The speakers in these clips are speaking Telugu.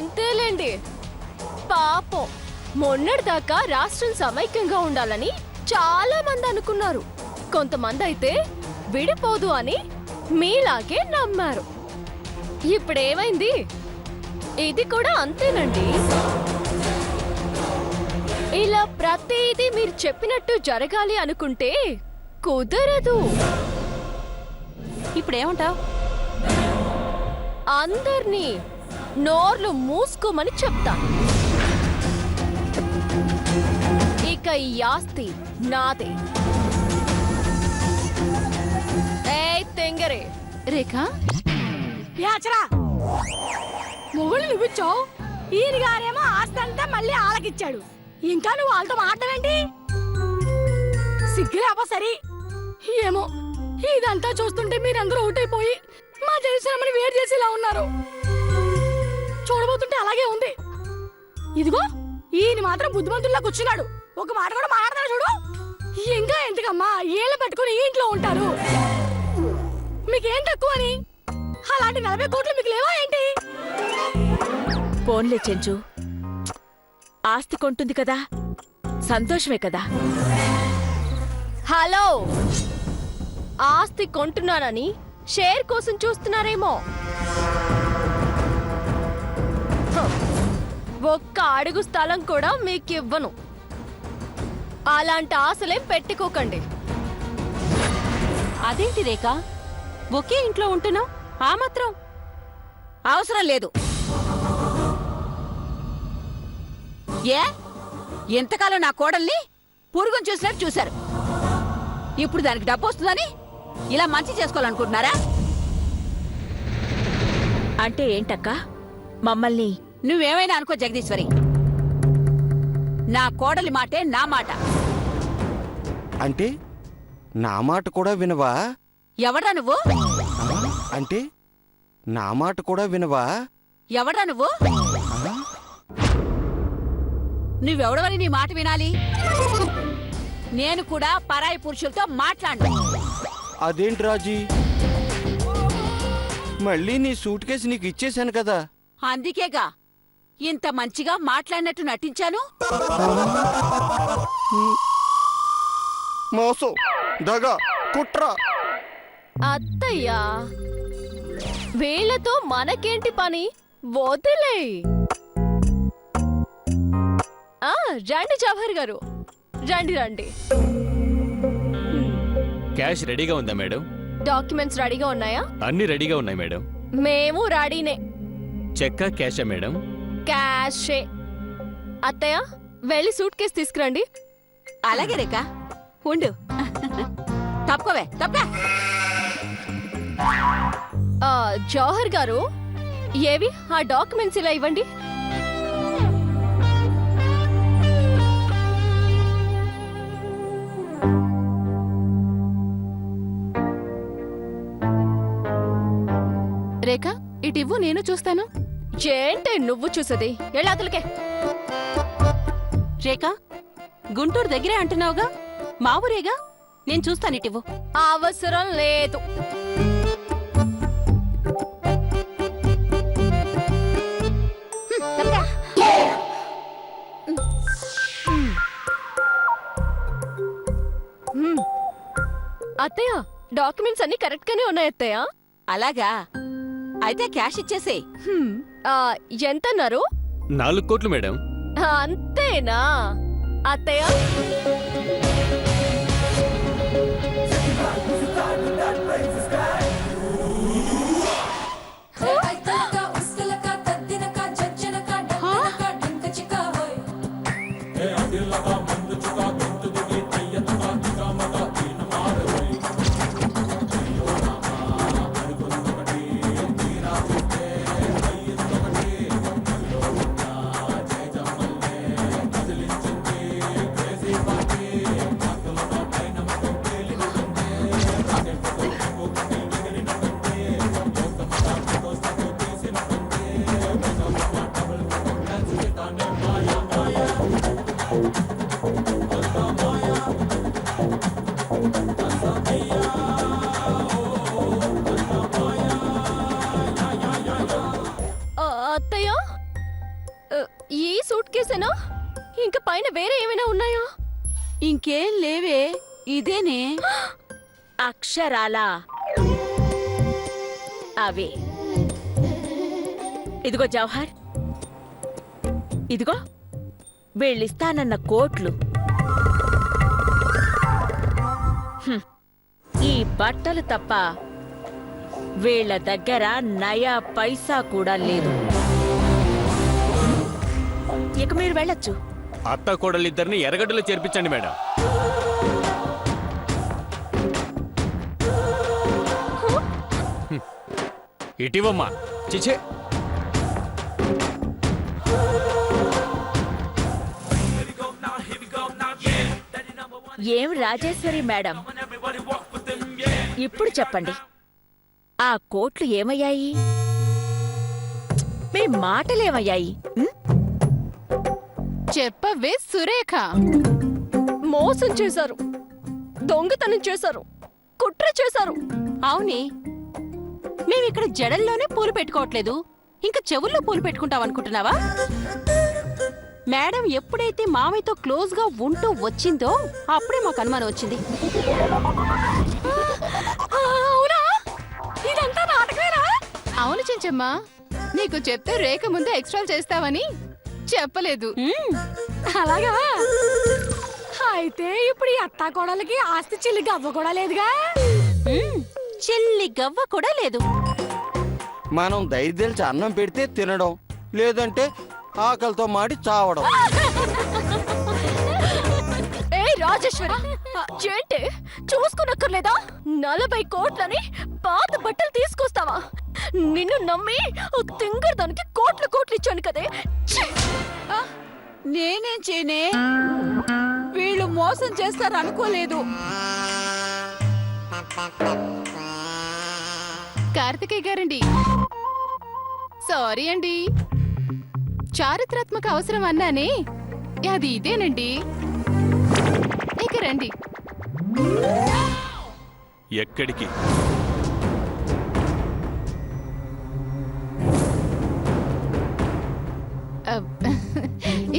అంతేలేండి. పాపం మొన్నటిదాకా రాష్ట్రం సమైక్యంగా ఉండాలని చాలా మంది అనుకున్నారు. కొంతమంది అయితే విడిపోదు అని మీలాగే నమ్మారు. ఇప్పుడేమైంది? ఇది కూడా అంతేనండి. ఇలా ప్రతిదీ మీరు చెప్పినట్టు జరగాలి అనుకుంటే కుదరదు. ఇప్పుడేమంటావు? అందర్నీ నోర్లు మూసుకోమని చెప్తా. ఇక ఈ ఆస్తి నాదే. తెంగరే రేఖ, యాచరా మొగుళ్ళు నువ్విచ్చావు, ఈయన గారేమో ఆస్తంతా మళ్ళీ ఆలకిచ్చాడు. ఇంకా నువ్వు వాళ్ళతో మాట్లాడేంటి? సిగ్గులేపో సరి. ఏమో ఇదంతా చూస్తుంటే మీరందరూ ఒకటైపోయి మా జయశ్రామని వేరు చేసేలా ఉన్నారు. చూడబోతుంటే అలాగే ఉంది. ఇదిగో ఈయన మాత్రం బుద్ధిమంతుల్లా కూర్చున్నాడు. ఒక మాట కూడా మాట్లాడతాడు చూడు. ఇంకా ఎందుకమ్మా ఏళ్ళు పెట్టుకుని ఈ ఇంట్లో ఉంటారు? మీకేం తక్కువ అని? అలాంటి 40 కోట్లు మీకు లేవా ఏంటి? పోన్లే చెంచు, ఆస్తి కొంటుంది కదా, సంతోషమే కదా. హలో, ఆస్తి కొంటున్నానని షేర్ కోసం చూస్తున్నారేమో. ఒక్క అడుగు స్థలం కూడా మీకివ్వను. అలాంటి ఆశలేం పెట్టుకోకండి. అదేంటి రేఖ, ఒకే ఇంట్లో ఉంటున్నావు, ఆ మాత్రం అవసరం లేదు. ఏ ఎంతకాలం నా కోడల్ని పురుగును చూసినట్టు చూశారు. ఇప్పుడు దానికి డబ్బు వస్తుందని ఇలా మంచి చేసుకోవాలనుకుంటున్నారా? అంటే ఏంటక్క? మమ్మల్ని నువ్వేమైనా అనుకో జగదీశ్వరి, నా కోడలి మాటే నా మాట. అంటే నా మాట కూడా వినవా? ఎవడ్రా నువ్వు? అంటే నా మాట కూడా వినవా? ఎవడ్రా నువ్వు? నువ్వెవడవని నీ మాట వినాలి? నేను కూడా పరాయి పురుషులతో మాట్లాడు. అదేంటి రాజీ, మళ్ళీ నీ సూట్ కేసు నీకు ఇచ్చేశాను కదా. అందుకేగా ఇంత మంచిగా మాట్లాడినట్టు నటించాను. మోసం, దగ, కుట్ర. అత్తయ్యా, వీళ్ళతో మనకేంటి పని? వదిలే. రండి జవహర్ గారు, రండి రండి. క్యాష్ రెడీగా ఉందా మేడం? డాక్యుమెంట్స్ రెడీగా ఉన్నాయా? అన్ని రెడీగా ఉన్నాయి మేడం. మేము రెడీనే. చెక్కా క్యాషా మేడం? క్యాషే. అత్తయ్య, వెళ్ళి సూట్ కేసు తీసుకురండి. అలాగే రేఖ, ఉండు. తప్పుకోవే, తప్పా. జవహర్ గారు, ఏవి ఆ డాక్యుమెంట్స్ ఇలా ఇవ్వండి. రేఖ, ఇటివ్వు, నేను చూస్తాను. ఏంటే నువ్వు చూసేది? ఎళ్ళాతులకే. రేఖ, గుంటూరు దగ్గరే అంటున్నావుగా, మా ఊరేగా, నేను చూస్తాను. ఇటివ్వు. అవసరం లేదు. అత్తయ్య, డాక్యుమెంట్స్ అన్ని కరెక్ట్ గానే ఉన్నాయి అత్తయ్య. అలాగా, అయితే క్యాష్ ఇచ్చేసే. ఎంతన్నారు? 4 కోట్లు మేడం. అంతేనా అత్తయ్య? ఇదేనే అక్షరాల అవే. ఇదిగో జవహర్, ఇదిగో వీళ్ళిస్తానన్న కోట్లు. హ్మ్. ఈ బట్టలు తప్ప వీళ్ళ దగ్గర నయా పైసా కూడా లేదు. ఇక మీరు వెళ్ళొచ్చు. అత్త కోడలిద్దరిని ఎర్రగడ్డలో చేర్పించండి మేడం. ఇటీవమ్మా చిచే. ఏం రాజేశ్వరి మేడం, ఇప్పుడు చెప్పండి, ఆ కోట్లు ఏమయ్యాయి? మీ మాటలేమయ్యాయి? చెప్పవే సురేఖ. మోసం చేశారు, దొంగతనం చేశారు, కుట్ర చేశారు. అవునే, మేమిక్కడ జడల్లోనే పూలు పెట్టుకోవట్లేదు, ఇంకా చెవుల్లో పూలు పెట్టుకుంటాం అనుకుంటున్నావా? మేడం ఎప్పుడైతే మామయ్యతో క్లోజ్ గా ఉంటూ వచ్చిందో అప్పుడే మాకు అనుమానం వచ్చింది. అవునా? ఇదంతా నాటకమేనా? అవును చెంచమ్మా, నీకు చెప్తే రేఖ ముందు ఎక్స్ట్రా చేస్తావని చెప్పలేదు. అలాగా? అయితే ఇప్పుడు ఈ అత్తా కోడలకి ఆస్తి చిల్లి గవ్వ కూడా లేదుగా? చెల్లి గవ్వ కూడా లేదు. మనం దయదలిచి అన్నం పెడితే తినడం, లేదంటే ఆకలితో మాడి చావడం. ఏ రాజేశ్వరి, ఏంటి చూసుకునక్కర్లేదా? 40 కోట్లని పాత బట్టలు తీసుకొస్తావా? నిన్ను నమ్మి తింగరదానికి కోట్లు కోట్లు ఇచ్చాను కదే. ఛీ! నేనేం చేయనే, వీళ్ళు మోసం చేస్తారు అనుకోలేదు. కార్తికేయ గారండి, సారీ అండి. చారిత్రాత్మక అవసరం అన్నానే, అది ఇదేనండి. ఇక రండి. ఎక్కడికి?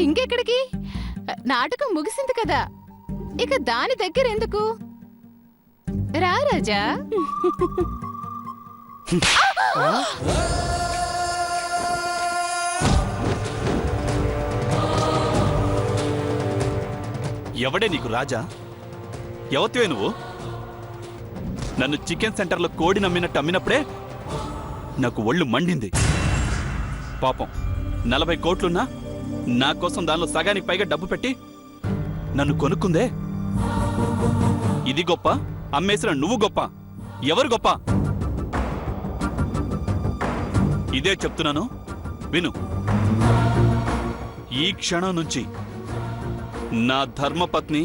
ఇంకెక్కడికి? నాటకం ముగిసింది కదా, ఇక దాని దగ్గర ఎందుకు? రా రాజా. ఎవడే నీకు రాజా? ఎవతివే నువ్వు? నన్ను చికెన్ సెంటర్లో కోడి నమ్మినట్టు అమ్మినప్పుడే నాకు ఒళ్ళు మండింది. పాపం 40 కోట్లున్నా నా కోసం దానిలో సగానికి పైగా డబ్బు పెట్టి నన్ను కొనుక్కుందే. ఇది గొప్ప, అమ్మేసిన నువ్వు గొప్ప? ఎవరు గొప్ప? ఇదే చెప్తున్నాను, విను. ఈ క్షణం నుంచి నా ధర్మపత్ని,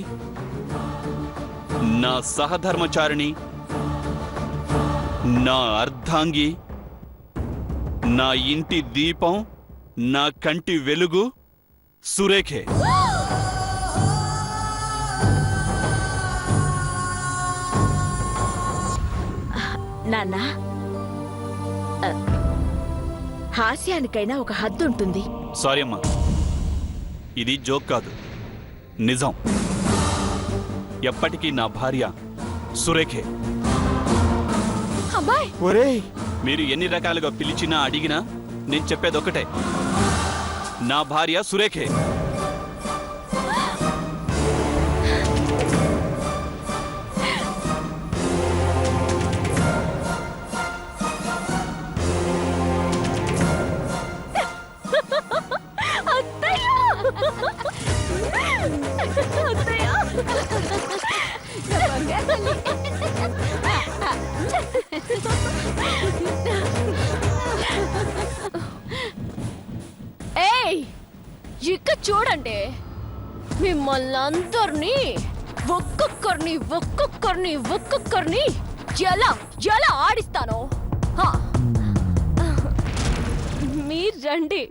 నా సహధర్మచారిణి, నా అర్ధాంగి, నా ఇంటి దీపం, నా కంటి వెలుగు సురేఖే. నాన్నా, హాస్యానికైనా ఒక హద్దు ఉంటుంది. సారీ అమ్మా, ఇది జోక్ కాదు, నిజం. ఎప్పటికీ నా భార్య సురేఖే. అబ్బాయ్, ఒరేయ్, మీరు ఎన్ని రకాలుగా పిలిచినా అడిగినా నేను చెప్పేది ఒకటే, నా భార్య సురేఖే. ఏయ్, ఇక చూడండి, మిమ్మల్ని అందరినీ ఒక్కొక్కరిని ఒక్కొక్కరిని ఒక్కొక్కరిని ఎలా ఎలా ఆడిస్తాను. హా. మీరు రండి.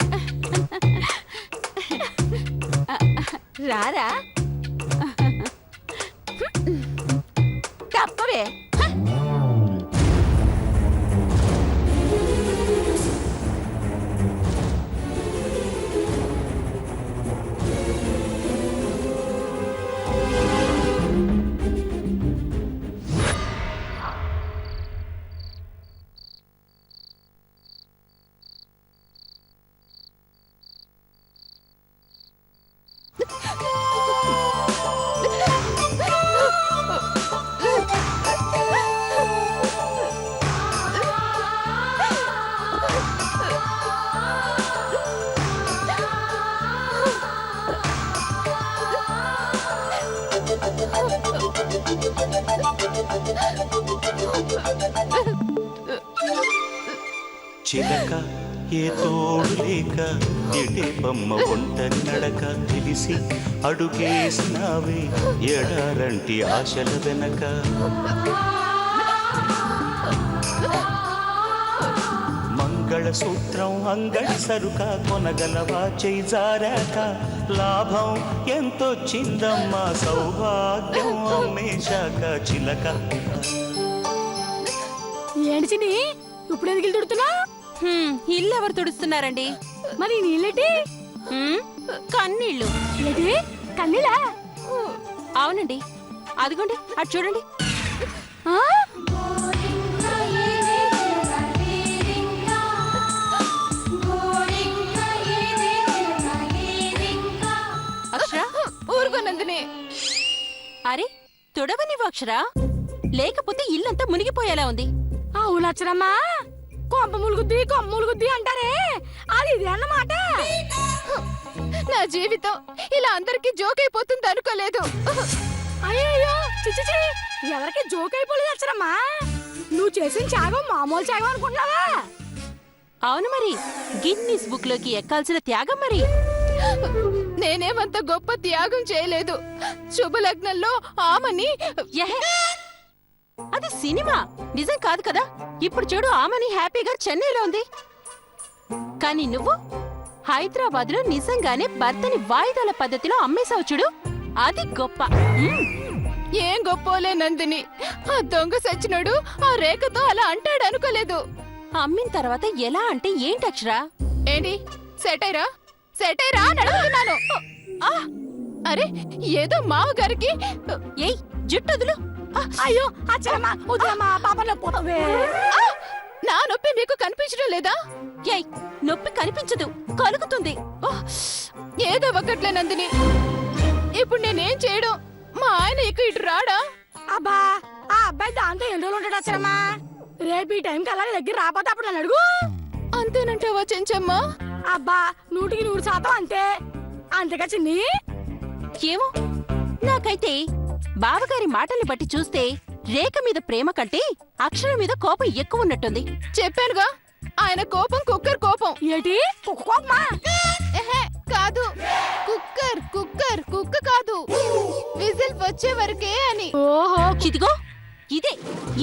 రారా, తప్పవే. చిలక ఏ తోడు లేక ఎటే బొమ్మ ఒంటరి నడక తెలిసి అడుగేసినావే ఎడారంటి ఆశల వెనక మంగళసూత్రం అంగడి సరుక కొనగలవా చేయి జారాక లాభం ఎంతొచ్చిందమ్మా సౌభాగ్యం అమ్మేశాక చిలక. ఏంటి చిన్ని ఇప్పుడు ఎందుకు ఇల్లు తుడుతున్నా? ఇల్లు ఎవరు తుడుస్తున్నారండి? మరి ఈ నీళ్ళేటి? హ్మ్, కన్నీళ్ళు. ఏంటి కన్నీలా? అవునండి, అదిగోండి అటు చూడండి. ఆ? అక్షర, ఊరుకో నందిని. అరే తుడవనివ్వు అక్షర, లేకపోతే ఇల్లంతా మునిగిపోయేలా ఉంది. అవును అచ్చరమ్మా, కొంప ములుగుద్ది కొమ్మ ములుగుద్ది అంటారే అది ఇది అన్నమాట. నా జీవితం ఇలా అందరికీ జోక్ అయిపోతుంది అనుకోలేదు. అయ్యో చిచి, ఎవరికి జోక్ అయిపోలేదు అచ్చరమ్మా. నువ్వు చేసిన త్యాగం మామూలు త్యాగం అనుకుంటున్నావా? అవును మరి, గిన్నీస్ బుక్ లోకి ఎక్కాల్సిన త్యాగం మరి. నేనేమంత గొప్ప త్యాగం చేయలేదు. శుభలగ్నంలో ఆమని ఎహె, అది సినిమా, నిజం కాదు కదా. ఇప్పుడు చూడు, ఆమని హ్యాపీగా చెన్నైలో ఉంది. కానీ నువ్వు హైదరాబాద్ లో నిజంగానే భర్తని వాయిదాల పద్ధతిలో అమ్మేశావు చూడు, అది గొప్ప. ఏం గొప్పోలే నందిని. ఆ దొంగ సచ్చినోడు ఆ రేఖతో అలా అంటాడు అనుకోలేదు. అమ్మిన తర్వాత ఎలా అంటే ఏంటి అక్షర? ఏంటి సెటైరా సెటైరా అని అడుగుతున్నాను. ఆ! అరే ఏదో మావగారికి. ఏయ్ జుట్టొదులు. అయ్యో అచ్చరమ్మా వదిలేమ్మా, పాపలో పోతవే. ఆ! నా నొప్పి మీకు కనిపించడం లేదా? ఏయ్ నొప్పి కనిపించదు, కలుగుతుంది. ఓహ్! ఏదో ఒకట్లే నందిని. ఇప్పుడు నేనేం చేయడం? మా ఆయన ఇటు రాడా? అబ్బా ఆ అబ్బాయి దాంతో ఎన్ని రోజులు ఉంటాడు అచ్చరమ్మా? రేపు ఈ టైంకి అలా నీ దగ్గర రాపోతే అప్పుడు నన్ను అడుగు. అంతేనంటావా చెంచమ్మ? అబ్బా 100% అంతే. అంతేగా చిన్ని? ఏమో, నాకైతే బావగారి మాటల్ని బట్టి చూస్తే రేఖ మీద ప్రేమ కంటే అక్షర మీద కోపం ఎక్కువ ఉన్నట్టుంది. చెప్పానుగా, ఆయన కోపం కుక్కర్ కోపం. ఏంటి కుక్కమ్మా? ఎహే, కాదు, కుక్కర్ కుక్కర్ కుక్క కాదు, విజిల్ వచ్చే వరకే అని. ఓహో ఇదిగో ఇదే,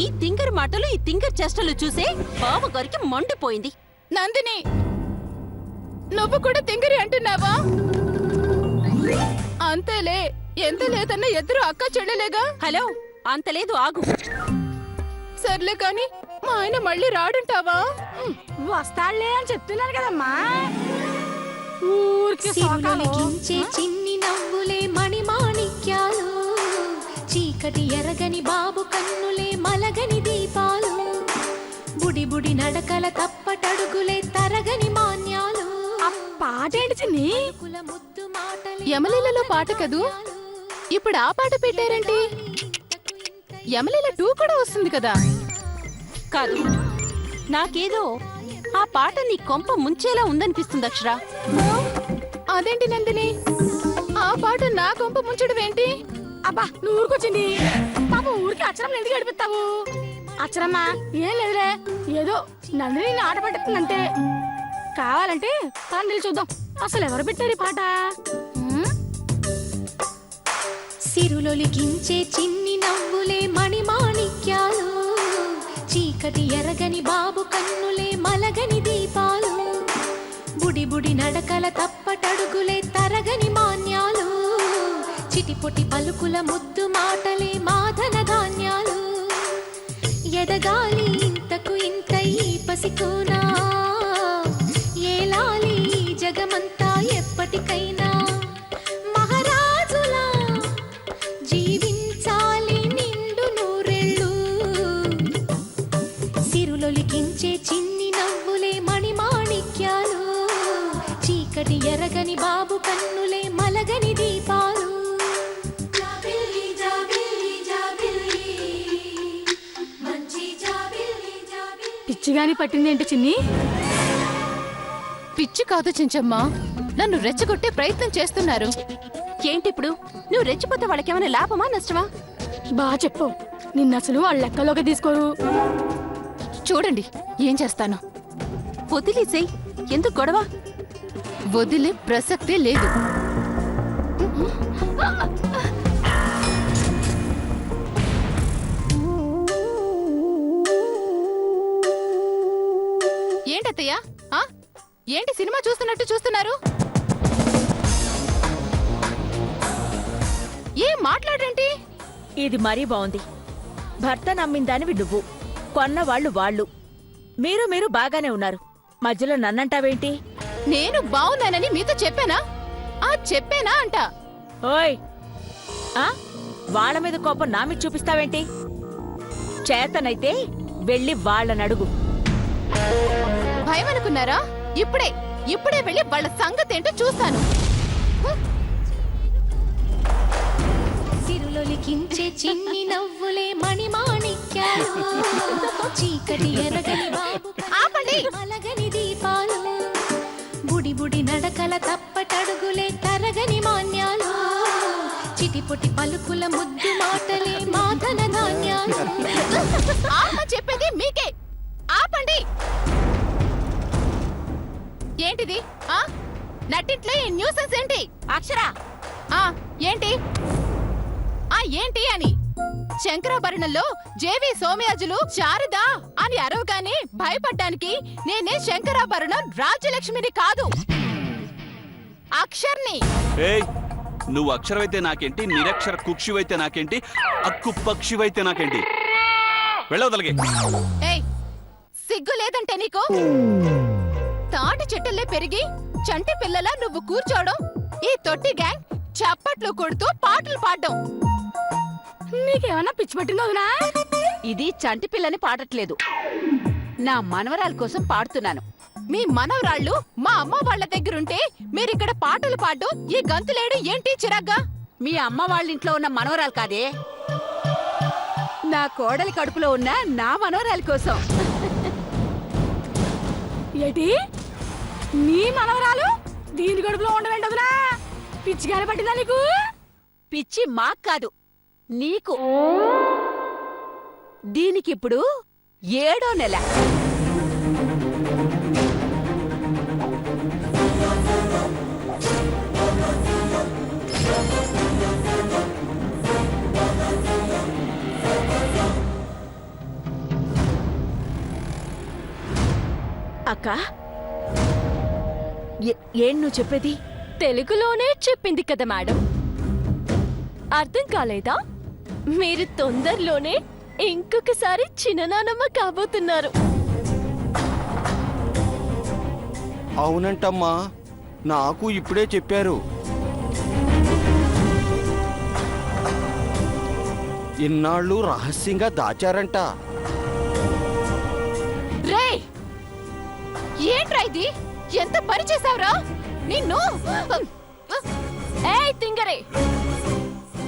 ఈ తింగర్ మాటలు, ఈ తింగర్ చేష్టలు చూసే బావగారికి మండిపోయింది. నందిని, నువ్వు కూడా తింగరి అంటున్నావా? అంతేలే, ఎంత లేదన్నా ఇద్దరు అక్క చెల్లెలేగా. హలో, అంత లేదు, ఆగు. సర్లే కాని మా ఆయన మళ్ళీ రాడంటావా? వస్తాడులే అని చెప్తున్నాను కదమ్మా. ఊరికి సిరులొలికించే చిన్ని నవ్వులే మణిమాణిక్యాలు, చీకటి ఎరగని బాబు కన్నులే మలగని దీపాలు, బుడి బుడి నడకల తప్పటడుగులే తరగని మాన్యాలు. ఆ పాట ఏంటి చిన్ని? కుల ముద్దు మాటలే యమలీలలో పాట కదూ, ఇప్పుడు ఆ పాట పెట్టారేంటి? యమలీల 2 కూడా వస్తుంది కదా. కాదు, నాకేదో ఆ పాట నీ కొంప ముంచేలా ఉందనిపిస్తుంది అక్షర. అదేంటి నందిని, ఆ పాట నా కొంప ముంచడం ఏంటి? అబ్బా నువ్వు ఊరికొచ్చింది పాప, ఊరికి అచ్చరం ఎందుకు గడిపిస్తావు? అచ్చరమ్మా ఏం లేదులే, ఏదో నందిని ఆట పట్టిస్తుందంటే. కావాలంటే తను చూద్దాం అసలు ఎవరు పెట్టారు ఈ పాట. సిరులొలికించే చిన్ని నవ్వులే మణిమాణిక్యాలు, చీకటి ఎరగని బాబు కన్నులే మలగని దీపాలు, బుడి బుడి నడకల తప్పటడుగులే తరగని మాన్యాలు, చిటిపొటి పలుకుల ముద్దు మాటలే మాధన ధాన్యాలు, ఎదగాలి ఇంతకు ఇంత ఈ పసికోనా, ఏలాలి జగమంతా ఎప్పటికైనా, మహారాజులా జీవించాలి నిండు నూరెళ్ళు, సిరులొలికించే చిన్ని నవ్వులే మణిమాణిక్యాలు, చీకటి ఎరగని బాబు కన్నులే మలగని దీపాలు. జాబిల్లి జాబిల్లి జాబిల్లి, మంచి జాబిల్లి జాబిల్లి. పిచ్చిగాని పట్టింది ఏంటి చిన్ని? పిచ్చి కాదు చెంచమ్మ, నన్ను రెచ్చగొట్టే ప్రయత్నం చేస్తున్నారు. ఏంటిప్పుడు? నువ్వు రెచ్చిపోతే వాళ్ళకేమైనా లాభమా నష్టమా? బా చెప్పు, నిన్న అసలు వాళ్ళ లెక్కలోకి తీసుకోరు. చూడండి ఏం చేస్తాను. వదిలేసేయ్, ఎందుకు గొడవ? వదిలే ప్రసక్తే లేదు. ఏంటత్తయ్య? ఆ? ఏంటి సినిమా చూస్తున్నట్టు చూస్తున్నారు? ఏం మాట్లాడేంటి? ఇది మరీ బాగుంది. భర్త నమ్మిందానివి నువ్వు, కొన్నవాళ్ళు వాళ్ళు. మీరు బాగానే ఉన్నారు, మధ్యలో నన్నంటావేంటి? నేను బాగున్నానని మీతో చెప్పానా? చెప్పానా అంట. ఓయ్, ఆ వాళ్ళ మీద కోపం నా మీద చూపిస్తావేంటి? చేతనైతే వెళ్ళి వాళ్ళనడుగు. భయం అనుకున్నారా? ఇప్పుడే వెళ్ళి వాళ్ళ సంగతేంటో చూస్తాను. సిరులొలికించే చిన్ని నవ్వులే మణిమాణిక్యాలు, చీకటి ఎరగని బాబు ఆపండి. మలగని దీపాలు, బుడి బుడి నడకల తప్పటడుగులే తరగని మాన్యాలు, చిటిపుటి పలుకుల ముద్దు మాటలే మాధన ధాన్యాలు. చెప్పేది మీకే. ఆపండి. ఏంటిది? నట్టింట్లో ఈ న్యూసెన్స్ ఏంటి? అక్షరా, ఏంటి? ఏంటి అని శంకరాభరణంలో జేవి సోమయాజులు శారదా అని అరవగానే భయపడ్డానికి నేనే శంకరాభరణం రాజ్యలక్ష్మిని కాదు, అక్షర్ని. ఏయ్, నువ్వు అక్షరమైతే నాకేంటి, నిరక్షర కుక్షివైతే నాకేంటి, అక్కు పక్షివైతే నాకేంటి? వెళ్ళవదలగే. ఏయ్, సిగ్గు లేదంటే నీకు? తాటి చెట్టుల్లే పెరిగి చంటి పిల్లలా నువ్వు కూర్చోవడం, ఈ తొట్టి గ్యాంగ్ చప్పట్లు కొడుతూ పాటలు పాడడం. నీకేమన్నా పిచ్చి పట్టిందో వదినా? ఇది చంటి పిల్లని పాడట్లేదు, నా మనవరాల కోసం పాడుతున్నాను. మీ మనవరాళ్ళు మా అమ్మ వాళ్ళ దగ్గరుంటే మీరిక్కడ పాటలు పాడు, ఈ గంతులేడు ఏంటి చిరాగ్గా? మీ అమ్మ వాళ్ళ ఇంట్లో ఉన్న మనవరాలు కాదే, నా కోడలి కడుపులో ఉన్న నా మనవరాలి కోసం. ఏంటి? నీ మనవరాలు దీని గడుపులో ఉండవేంటి వదినా? పిచ్చిగానే పట్టిందా నీకు? పిచ్చి మాకు కాదు, నీకు. దీనికిప్పుడు 7వ నెల. అక్క, ఏం నువ్వు చెప్పేది? తెలుగులోనే చెప్పింది కదా మేడం, అర్థం కాలేదా? మీరు తొందరలోనే ఇంకొకసారి చిన్ననానమ్మ కాబోతున్నారు. అవునంటమ్మా, నాకు ఇప్పుడే చెప్పారు. ఇన్నాళ్ళు రహస్యంగా దాచారంట. రే, ఏంట్రా ఇది? ఎంత పని చేసావురా నిన్ను? ఏయ్ తింగరే,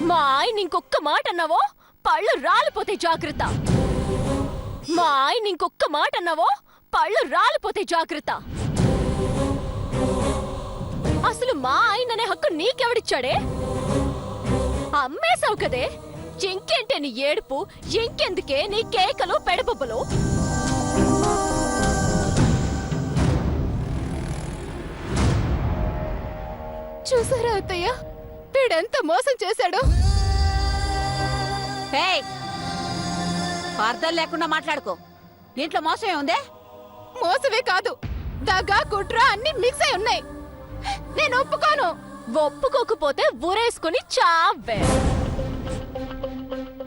మా ఆయన ఇంకొక్క మాట అన్నావో పళ్ళు రాలిపోతే జాగ్రత్త. మా ఆయన ఇంకొక్క మాట అన్నావో పళ్ళు రాలిపోతే జాగ్రత్త. అసలు మా ఆయననే హక్కు నీకెవడిచ్చాడే? అమ్మేశావు కదే. ఇంకేంటే నీ ఏడుపు, ఇంకెందుకే నీ కేకలు పెడబొబ్బలు? చూసారా అత్తయ్య, వీడెంత మోసం చేశాడు? అర్థం లేకుండా మాట్లాడుకో. దీంట్లో మోసమే ఉందే? మోసమే కాదు, దగా కుట్ర అన్ని మిక్స్ అయి ఉన్నాయి. నేను ఒప్పుకోను. ఒప్పుకోకపోతే ఊరేసుకుని చావే.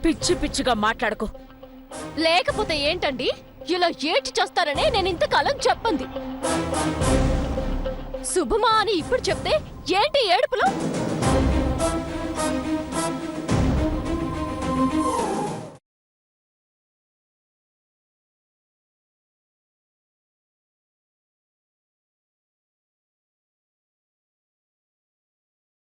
పిచ్చి పిచ్చిగా మాట్లాడుకో. లేకపోతే ఏంటండి, ఇలా ఏడ్చి చేస్తారనే నేను ఇంతకాలం చెప్పంది. శుభమా అని ఇప్పుడు చెప్తే ఏంటి ఏడుపులు?